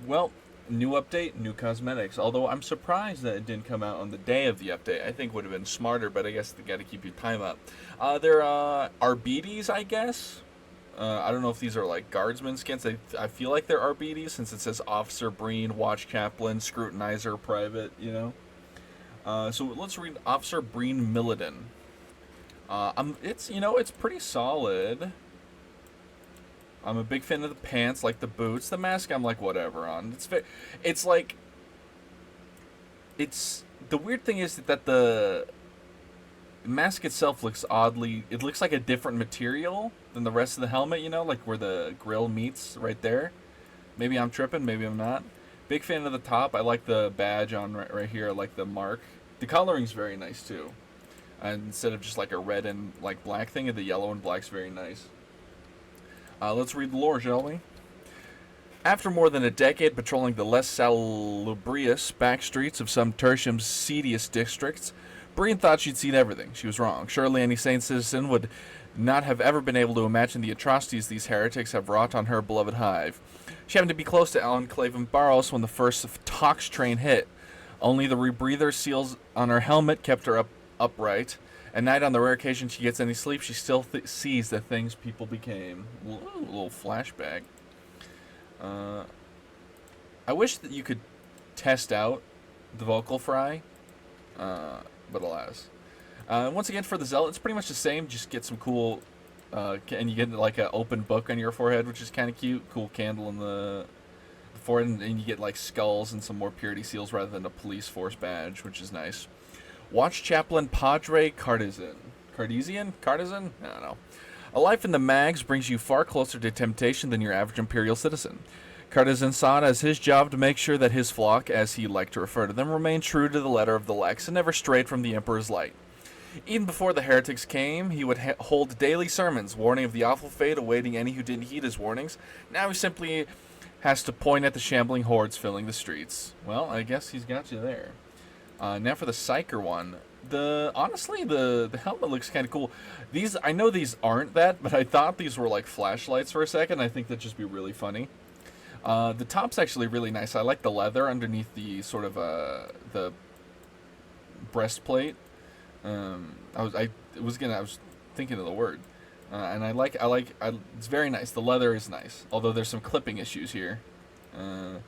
Well, new update, new cosmetics. Although I'm surprised that it didn't come out on the day of the update. I think would have been smarter, but I guess they got to keep your time up. They're Arbites, I guess. I don't know if these are like guardsman skins. I feel like they're Arbites since it says Officer Breen, Watch Chaplain, Scrutinizer, Private. So let's read Officer Breen Milladin. It's pretty solid. I'm a big fan of the pants, like the boots. The mask, I'm like whatever on. It's like, it's the weird thing is that the mask itself looks oddly. It looks like a different material than the rest of the helmet. Like where the grill meets right there. Maybe I'm tripping. Maybe I'm not. Big fan of the top. I like the badge on right here. I like the mark. The coloring's very nice too. And instead of just like a red and like black thing, the yellow and black's very nice. Let's read the lore, shall we? After more than a decade patrolling the less salubrious back streets of some Tertium's seediest districts, Breen thought she'd seen everything. She was wrong. Surely any sane citizen would not have ever been able to imagine the atrocities these heretics have wrought on her beloved hive. She happened to be close to Enclave and Barros when the first Tox train hit. Only the rebreather seals on her helmet kept her upright. At night, on the rare occasion she gets any sleep, she still sees the things people became. Ooh, a little flashback. I wish that you could test out the vocal fry, but alas. Once again, for the Zealot, it's pretty much the same. Just get some cool, and you get like an open book on your forehead, which is kind of cute. Cool candle in the forehead, and you get like skulls and some more purity seals rather than a police force badge, which is nice. Watch Chaplain Padre Cartesian? I don't know. A life in the mags brings you far closer to temptation than your average Imperial citizen. Cartesian saw it as his job to make sure that his flock, as he liked to refer to them, remained true to the letter of the Lex and never strayed from the Emperor's light. Even before the heretics came, he would hold daily sermons, warning of the awful fate awaiting any who didn't heed his warnings. Now he simply has to point at the shambling hordes filling the streets. Well, I guess he's got you there. Now for the Psyker one. Honestly, the helmet looks kind of cool. I know these aren't that, but I thought these were like flashlights for a second. I think that'd just be really funny. The top's actually really nice. I like the leather underneath the sort of the breastplate. I was thinking of the word, and it's very nice. The leather is nice, although there's some clipping issues here. I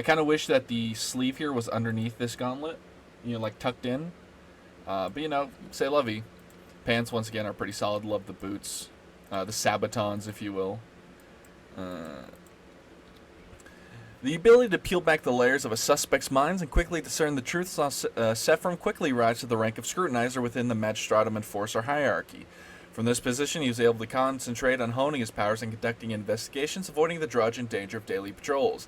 kind of wish that the sleeve here was underneath this gauntlet. Like tucked in. But say lovey. Pants, once again, are pretty solid. Love the boots. The sabatons, if you will. The ability to peel back the layers of a suspect's minds and quickly discern the truth saw Sephram quickly rise to the rank of scrutinizer within the magistratum enforcer hierarchy. From this position, he was able to concentrate on honing his powers and conducting investigations, avoiding the drudge and danger of daily patrols.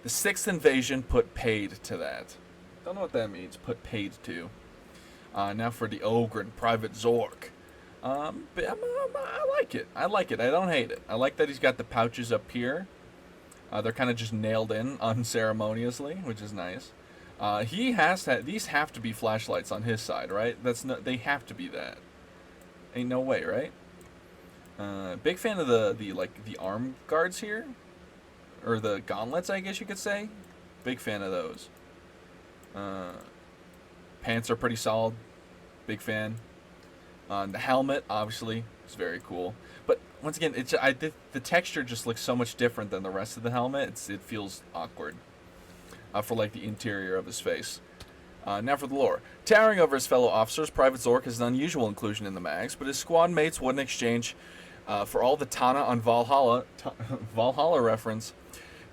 The sixth invasion put paid to that. Don't know what that means. Put paid to. Now for the Ogre and Private Zork. But I like it. I don't hate it. I like that he's got the pouches up here. They're kind of just nailed in unceremoniously, which is nice. These have to be flashlights on his side, right? They have to be that. Ain't no way, right? Big fan of the arm guards here, or the gauntlets, I guess you could say. Big fan of those. Pants are pretty solid. Big fan. The helmet, obviously, is very cool. But once again, the texture just looks so much different than the rest of the helmet. It feels awkward for like the interior of his face. Now for the lore. Towering over his fellow officers, Private Zork is an unusual inclusion in the mags, but his squad mates would in exchange for all the Tana on Valhalla reference.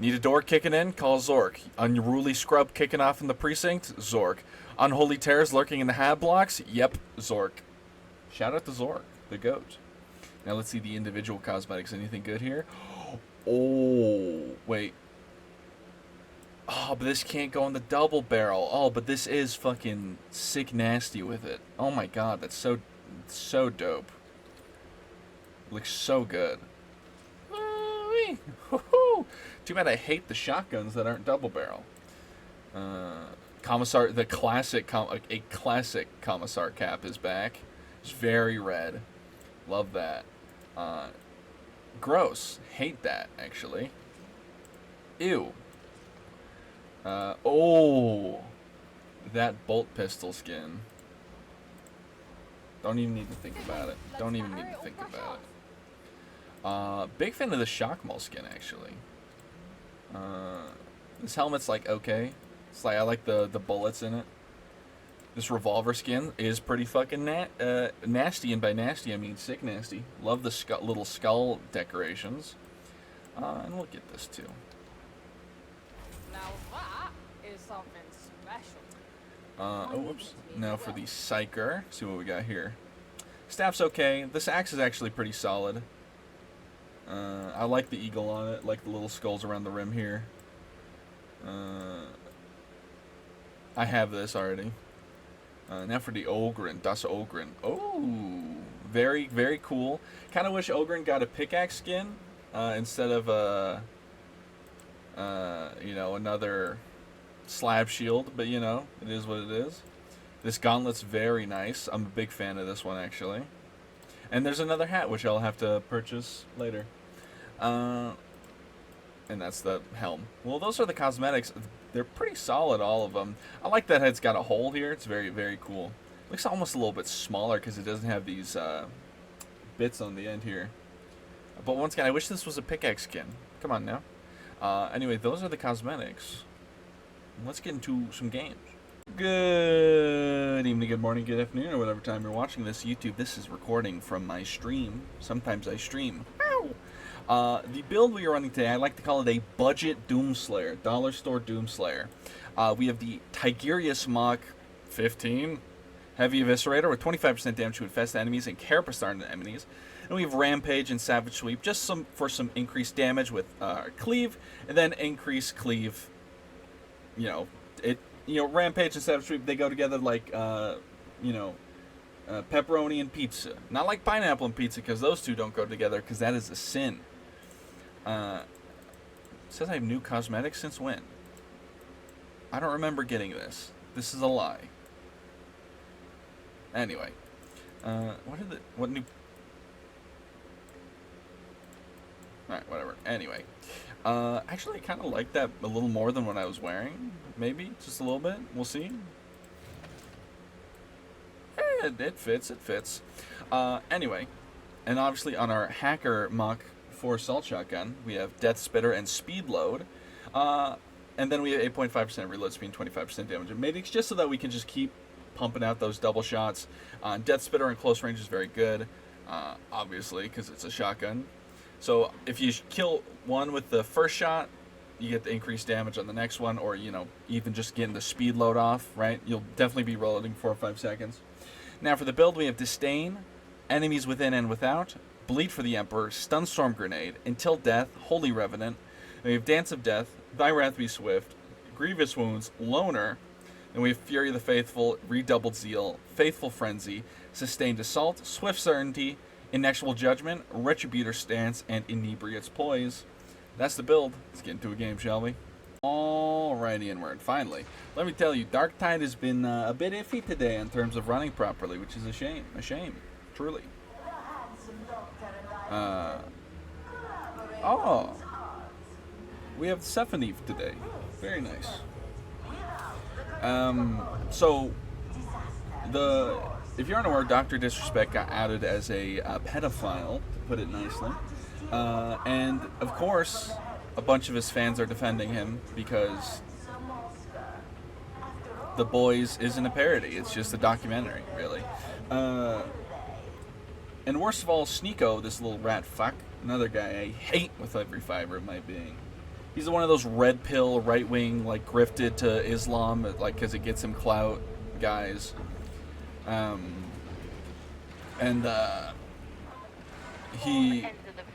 Need a door kicking in? Call Zork. Unruly scrub kicking off in the precinct? Zork. Unholy terrors lurking in the hab blocks? Yep, Zork. Shout out to Zork, the goat. Now let's see the individual cosmetics. Anything good here? Oh, wait. Oh, but this can't go in the double barrel. Oh, but this is fucking sick nasty with it. Oh my god, that's so dope. Looks so good. Too bad I hate the shotguns that aren't double barrel. Commissar, a classic Commissar cap is back. It's very red. Love that. Gross. Hate that, actually. Ew. Oh, that bolt pistol skin. Don't even need to think about it. Don't even need to think about it. Big fan of the shock mall skin, actually. This helmet's like okay. It's like I like the bullets in it. This revolver skin is pretty fucking nasty, and by nasty I mean sick nasty. Love the little skull decorations. And we'll get this too. Now that is something special. Oh, whoops. Now for the Psyker. See what we got here. Staff's okay. This axe is actually pretty solid. I like the eagle on it. Like the little skulls around the rim here. I have this already. Now for the Ogren. Das Ogren. Oh, very, very cool. Kind of wish Ogren got a pickaxe skin instead of you know, another slab shield, but you know, it is what it is. This gauntlet's very nice. I'm a big fan of this one, actually. And there's another hat, which I'll have to purchase later. And that's the helm. Well, those are the cosmetics. They're pretty solid, all of them. I like that it's got a hole here. It's very, very cool. Looks almost a little bit smaller because it doesn't have these bits on the end here. But once again, I wish this was a pickaxe skin. Come on now. Anyway, those are the cosmetics. Let's get into some games. Good evening, good morning, good afternoon, or whatever time you're watching this. YouTube, this is recording from my stream. Sometimes I stream. The build we are running today, I like to call it a budget Doomslayer, dollar store Doomslayer. We have the Tigerius Mach 15 Heavy Eviscerator with 25% damage to infested enemies and Carapace enemies. And we have Rampage and Savage Sweep, just for some increased damage with Cleave, and then increase Cleave. You know, Rampage and Savage Sweep, they go together like, pepperoni and pizza. Not like pineapple and pizza, because those two don't go together, because that is a sin. It says I have new cosmetics since when? I don't remember getting this. This is a lie. Anyway. What new... Alright, whatever. Anyway. Actually, I kind of like that a little more than what I was wearing. Maybe. Just a little bit. We'll see. It fits. It fits. Anyway. And obviously on our Hacker Mach 4 Assault Shotgun, we have Death Spitter and Speed Load. And then we have 8.5% reload speed and 25% damage. And maybe it's just so that we can just keep pumping out those double shots. Death Spitter in close range is very good. Obviously, because it's a shotgun. So if you kill one with the first shot, you get the increased damage on the next one, or, you know, even just getting the speed load off, right? You'll definitely be reloading 4 or 5 seconds. Now for the build, we have Disdain, Enemies Within and Without, Bleed for the Emperor, Stun Storm Grenade, Until Death, Holy Revenant. And we have Dance of Death, Thy Wrath Be Swift, Grievous Wounds, Loner, and we have Fury of the Faithful, Redoubled Zeal, Faithful Frenzy, Sustained Assault, Swift Certainty, Inexorable Judgment, Retributor Stance, and Inebriate's Poise. That's the build. Let's get into a game, shall we? Alrighty, inward. Finally. Let me tell you, Darktide has been a bit iffy today in terms of running properly, which is a shame. A shame. Truly. Oh. We have Sephinev today. Very nice. So, if you're unaware, Dr. Disrespect got outed as a pedophile, to put it nicely. And, of course, a bunch of his fans are defending him because The Boys isn't a parody. It's just a documentary, really. And worst of all, Sneeko, this little rat fuck, another guy I hate with every fiber of my being. He's one of those red pill, right-wing, like, grifted to Islam, like, because it gets him clout guys. He,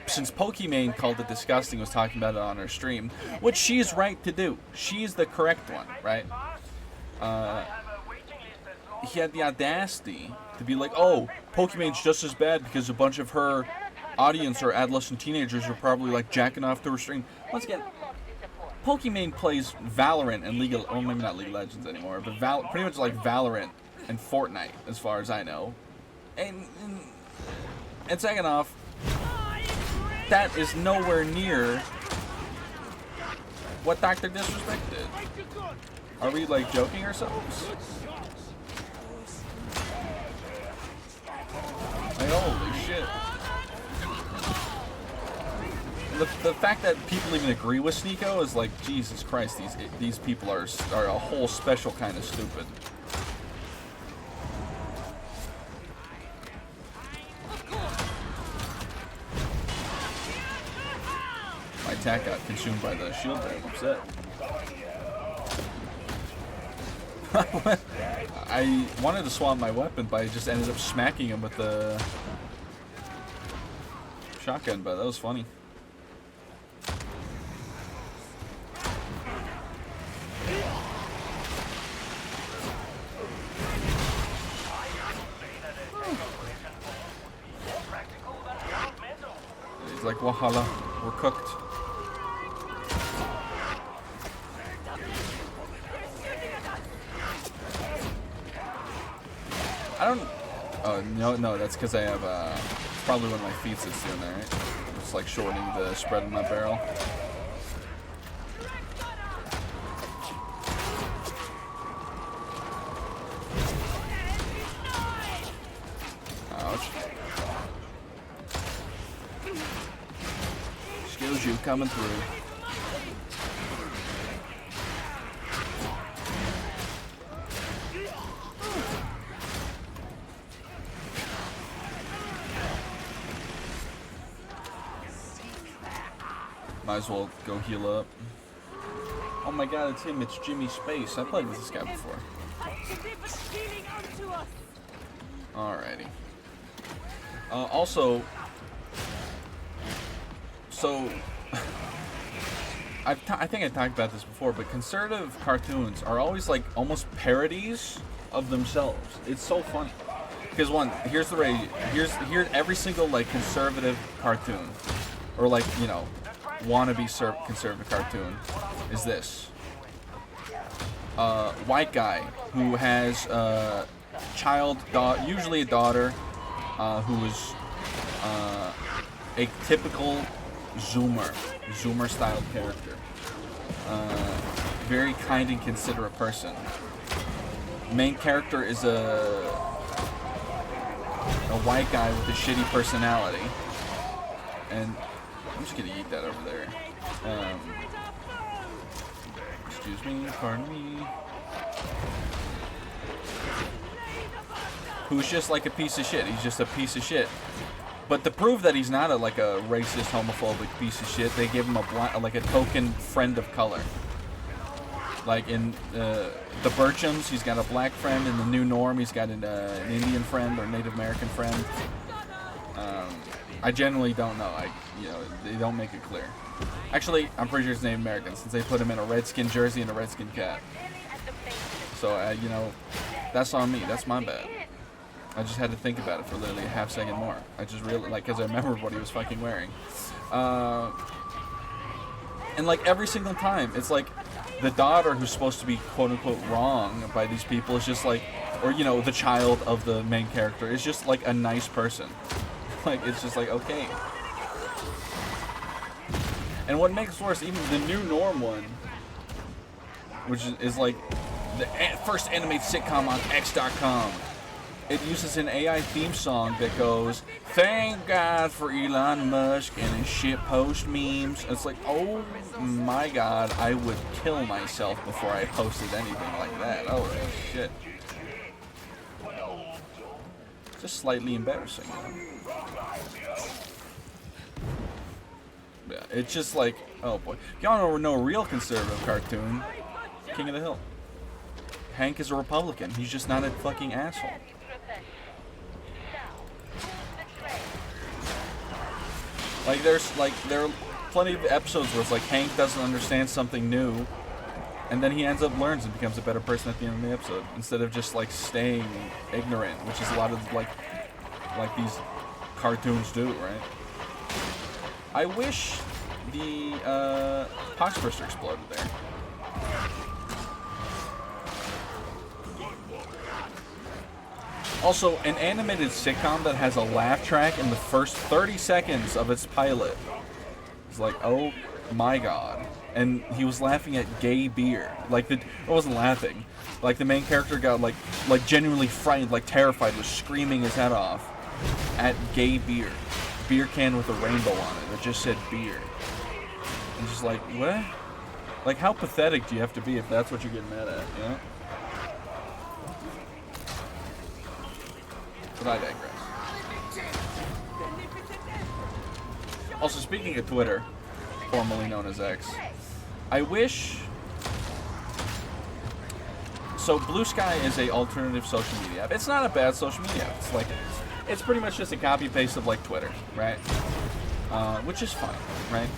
since Pokimane called it disgusting, was talking about it on her stream, which she's right to do. She's the correct one, right? He had the audacity to be like, oh, Pokimane's just as bad because a bunch of her audience or adolescent teenagers are probably, like, jacking off to her stream. Once again, Pokimane plays Valorant and League of, well, maybe not League of Legends anymore, but pretty much like Valorant and Fortnite, as far as I know. And second off, that is nowhere near What Dr. Disrespect did? Are we like joking ourselves? Like, holy shit. The fact that people even agree with Sneeko is like, Jesus Christ, these people are a whole special kind of stupid. My attack got consumed by the shield there. I'm upset. I wanted to swap my weapon, but I just ended up smacking him with the shotgun, but that was funny. He's like, Wahala, we're cooked. I don't. Oh no, that's because I have. It's probably one of my feet that's doing that, right? It's like shortening the spread of my barrel. Ouch. Excuse you coming through. Might as well go heal up. Oh my god, it's him, it's Jimmy Space. I played with this guy before. Alrighty. Also, so I think I talked about this before, but conservative cartoons are always like almost parodies of themselves. It's so funny. Because here's every single like conservative cartoon, or like, you know, wannabe conservative cartoon is this. White guy who has a child, usually a daughter, who is a typical Zoomer style character. Very kind and considerate person. Main character is a white guy with a shitty personality, and I'm just gonna eat that over there. Excuse me, pardon me. Who's just like a piece of shit. He's just a piece of shit. But to prove that he's not a racist, homophobic piece of shit, they give him a token friend of color. Like in the Burchams, he's got a black friend. In the New Norm, he's got an Indian friend or Native American friend. I generally don't know. They don't make it clear. Actually, I'm pretty sure it's Native American since they put him in a Redskin jersey and a Redskin cap. So, that's on me. That's my bad. I just had to think about it for literally a half second more. I just really because I remembered what he was fucking wearing. And like every single time, it's like the daughter who's supposed to be quote unquote wrong by these people is just like, or the child of the main character is just like a nice person. Like, it's just like, okay. And what makes worse, even the New Norm one, which is like the first animated sitcom on X.com, it uses an AI theme song that goes, "Thank God for Elon Musk and his shitpost memes." It's like, oh my god, I would kill myself before I posted anything like that. Oh shit. Just slightly embarrassing. Yeah, it's just like, oh boy. Y'all don't know a real conservative cartoon. King of the Hill. Hank is a Republican. He's just not a fucking asshole. Like there are plenty of episodes where it's like Hank doesn't understand something new, and then he ends up learns and becomes a better person at the end of the episode, instead of just like staying ignorant, which is a lot of like these cartoons do, right? I wish the Poxburster exploded there. Also, an animated sitcom that has a laugh track in the first 30 seconds of its pilot is like, oh my god. and he was laughing at gay beer. Like I wasn't laughing. Like the main character got like genuinely frightened, like terrified, was screaming his head off at gay beer. Beer can with a rainbow on it that just said beer. And just like, what? Like, how pathetic do you have to be if that's what you're getting mad at, you know? But I digress. Also, speaking of Twitter, formerly known as X, I wish... So, Blue Sky is a alternative social media app. It's not a bad social media app. It's like, it's pretty much just a copy-paste of, like, Twitter, right? Which is fine, right?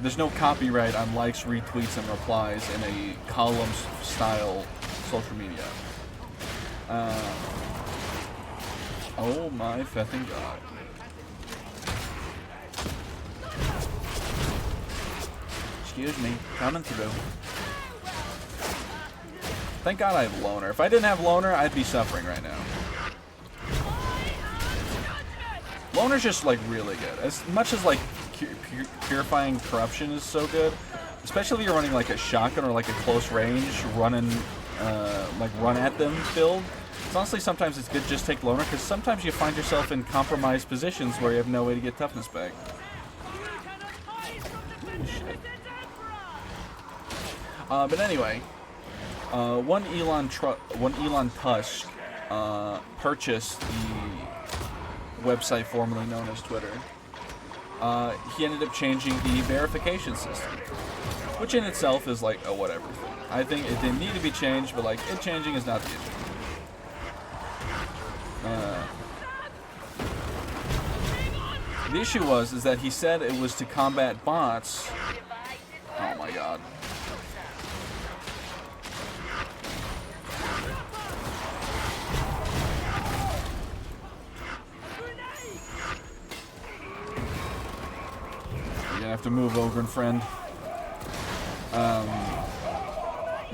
There's no copyright on likes, retweets, and replies in a columns-style social media. Oh my feffing god. Excuse me, coming through. Thank God I have Loner. If I didn't have Loner, I'd be suffering right now. Loner's just, like, really good. As much as, like, purifying corruption is so good, especially if you're running, like, a shotgun or, like, a close range running, like, run at them build. It's honestly, sometimes it's good to just take Loner, because sometimes you find yourself in compromised positions where you have no way to get toughness back. But anyway, one Elon Tusk purchased the website formerly known as Twitter. He ended up changing the verification system, which in itself is like a whatever thing. I think it didn't need to be changed, but like it changing is not the issue. The issue is that he said it was to combat bots. Oh my god. You're gonna have to move, Ogren friend.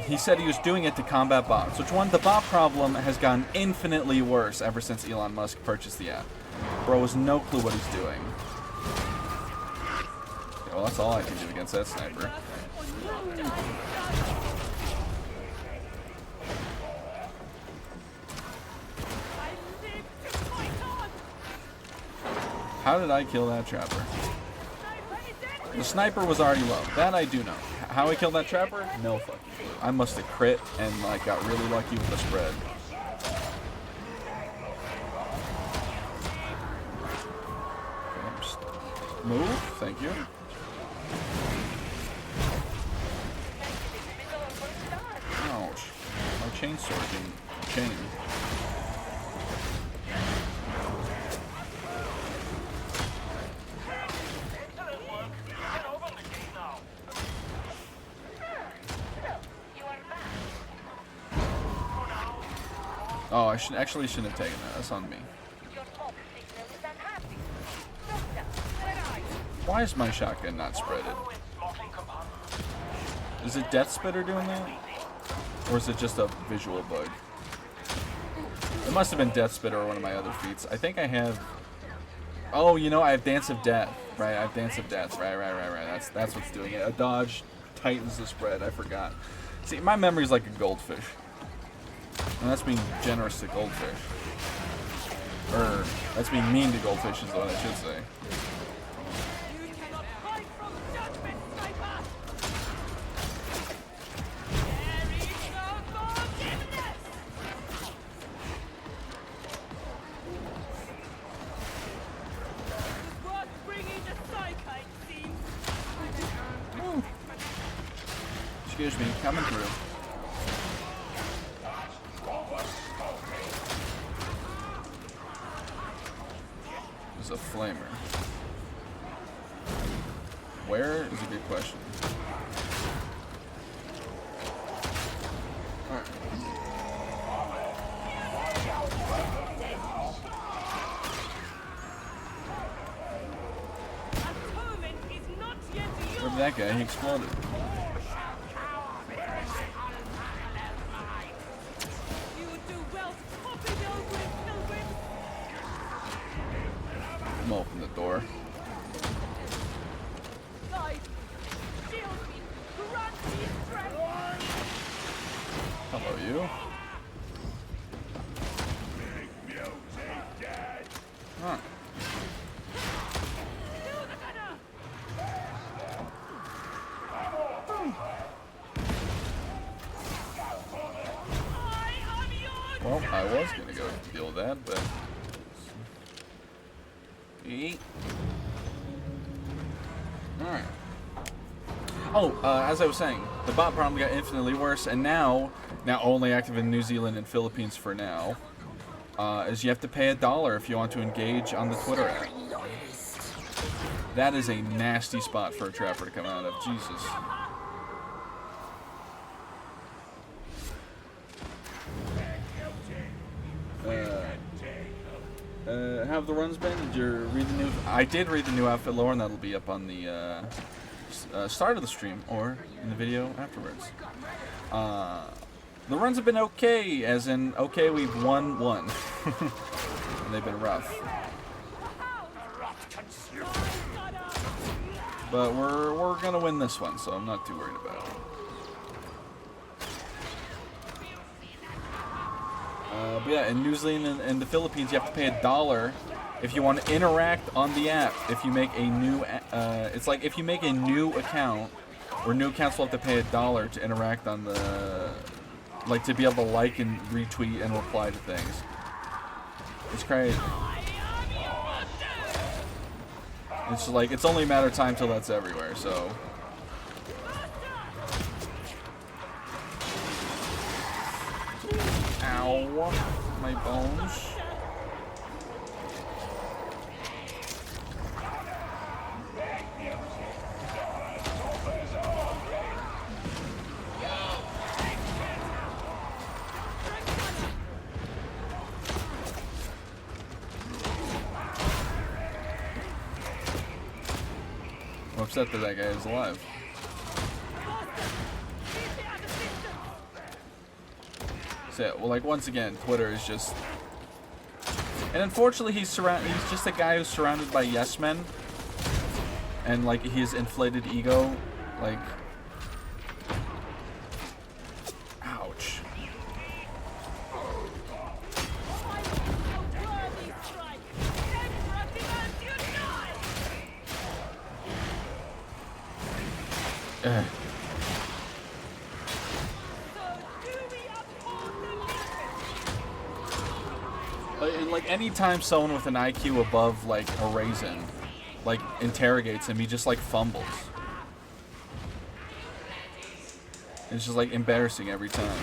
He said he was doing it to combat bots, which the bot problem has gotten infinitely worse ever since Elon Musk purchased the app. Bro has no clue what he's doing. Okay, well, that's all I can do against that sniper. How did I kill that trapper? The sniper was already low. That I do know. How I killed that trapper? No fucking clue. I must have crit and like got really lucky with the spread. Okay, move. Thank you. Ouch. My chainsaw being chained. Oh, I shouldn't have taken that. That's on me. Why is my shotgun not spreaded? Is it Death Spitter doing that? Or is it just a visual bug? It must have been Death Spitter or one of my other feats. I think I have... Oh, you know, I have Dance of Death. Right, I have Dance of Death. Right. That's what's doing it. A dodge tightens the spread. I forgot. See, my memory's like a goldfish. And that's being generous to goldfish. Or, that's being mean to goldfish is what I should say. You cannot hide from judgment, sniper! There is no forgiveness! It's worth bringing the psyche, it seems. Excuse me, coming through. A flamer. Where is a good question. All right. Where'd that guy? He exploded. I'm open the door. you. Huh. Well, I was gonna go deal with that, but eat. All right. Oh, as I was saying, the bot problem got infinitely worse, and now only active in New Zealand and Philippines for now, is you have to pay $1 if you want to engage on the Twitter app. That is a nasty spot for a trapper to come out of. Jesus. How have the runs been? Did you read the new? I did read the new outfit lore, and that'll be up on the start of the stream or in the video afterwards. The runs have been okay, as in okay, we've won one. And they've been rough. But we're gonna win this one, so I'm not too worried about it. But yeah, in New Zealand and the Philippines, you have to pay $1 if you want to interact on the app. If you make a new, it's like if you make a new account, or new accounts will have to pay $1 to interact on the, like to be able to like and retweet and reply to things. It's crazy. It's like it's only a matter of time till that's everywhere. So. Ow, my bones. I'm upset that guy is alive. So, well, like once again, Twitter is just, and unfortunately, he's just a guy who's surrounded by yes men, and like his inflated ego, like, ouch. Like anytime someone with an IQ above like a raisin, like interrogates him, he just like fumbles. It's just like embarrassing every time.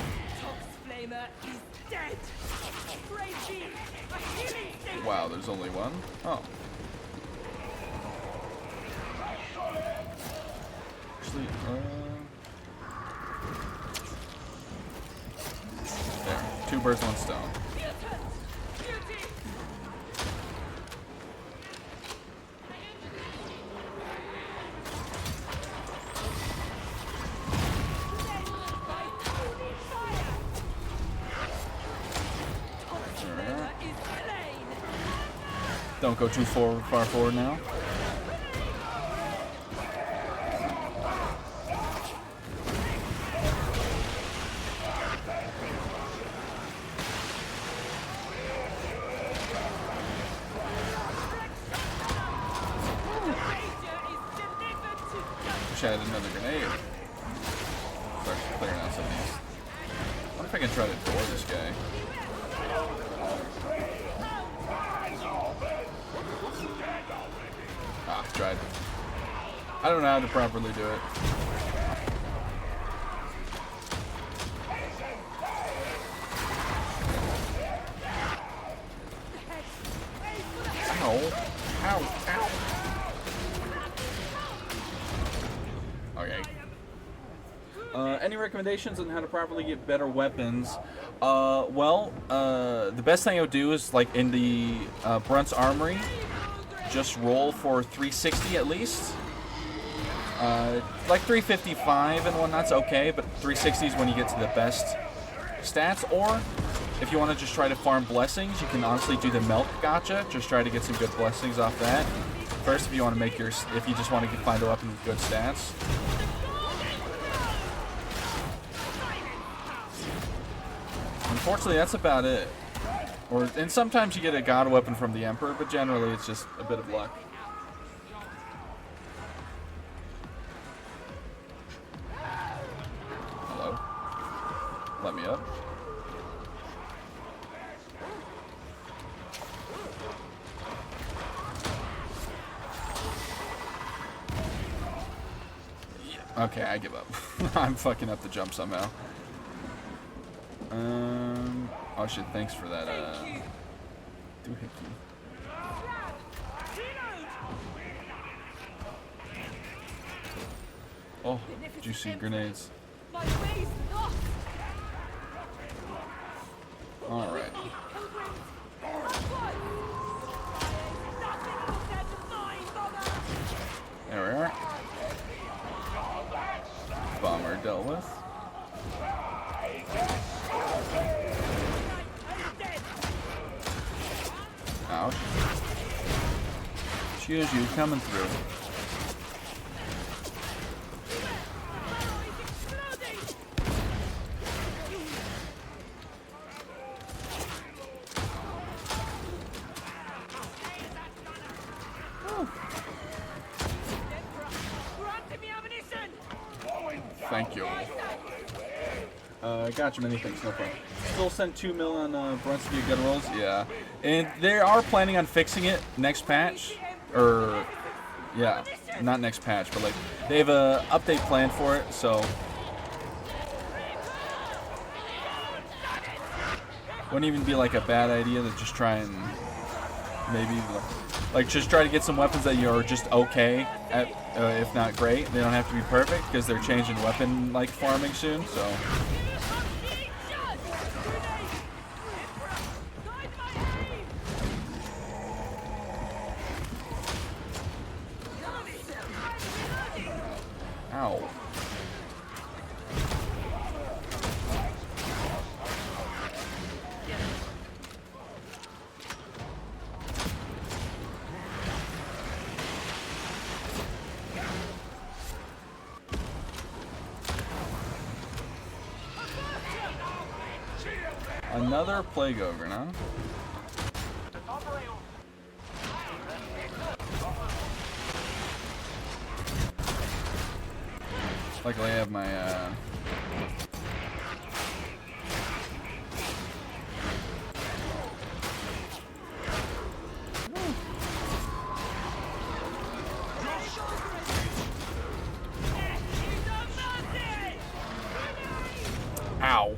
Wow, there's only one? Oh. Actually, there. 2 birds, 1 stone. Don't go too far forward now. Wish I had another grenade. Start clearing out some of these. I wonder if I can try to door this guy. Tried. I don't know how to properly do it. Ow. Ow. Ow. Okay. Any recommendations on how to properly get better weapons? The best thing I would do is like in the Brunt's Armory, just roll for 360 at least. Like 355 and whatnot's okay, but 360 is when you get to the best stats. Or if you want to just try to farm blessings, you can honestly do the milk gacha. Just try to get some good blessings off that. First, if you want to make if you just want to find a weapon with good stats. unfortunately, that's about it. And sometimes you get a god weapon from the Emperor, but generally it's just a bit of luck. Hello? Let me up. Yeah. Okay, I give up. I'm fucking up the jump somehow. Oh shit, thanks for that, doohickey. Oh, juicy grenades. Alright. There we are. Bomber dealt with. Ouch. Excuse you, coming through. Thank you. Gotcha, many thanks, no problem. Still sent 2 mil on Brunsky gun rolls, yeah. And they are planning on fixing it next patch, or yeah, not next patch, but like they have a update planned for it, so wouldn't even be like a bad idea to just try and maybe like just try to get some weapons that you're just okay at, if not great. They don't have to be perfect because they're changing weapon like farming soon, so. Ow. Another plague ogre, huh? Luckily I have my Ow.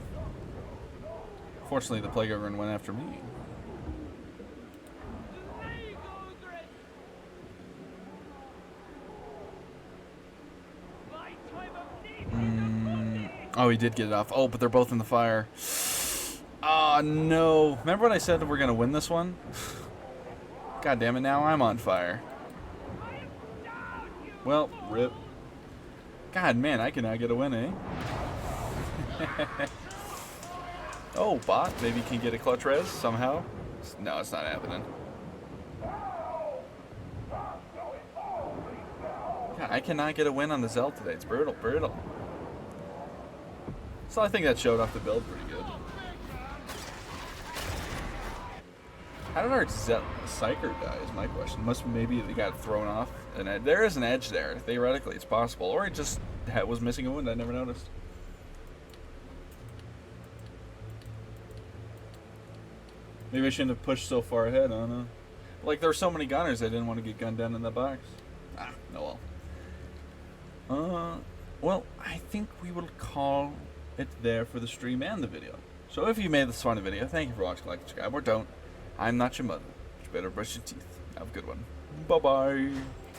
Fortunately, the plague ogre went after me. Oh, he did get it off. Oh, but they're both in the fire. Oh, no. Remember when I said we're going to win this one? God damn it, now I'm on fire. Well, rip. God, man, I cannot get a win, eh? Oh, bot. Maybe you can get a clutch res somehow. No, it's not happening. God, I cannot get a win on the Zealotr today. It's brutal, brutal. So I think that showed off the build pretty good. How did our Psyker die is my question. Maybe they got thrown off. And there is an edge there. Theoretically, it's possible. Or it just was missing a wound. I never noticed. Maybe I shouldn't have pushed so far ahead. I don't know. Like, there were so many gunners, I didn't want to get gunned down in the box. Ah, no well. Well, I think we will call it there for the stream and the video. So if you made this funny video, thank you for watching, like, subscribe, or don't. I'm not your mother. You better brush your teeth. Have a good one. Bye-bye.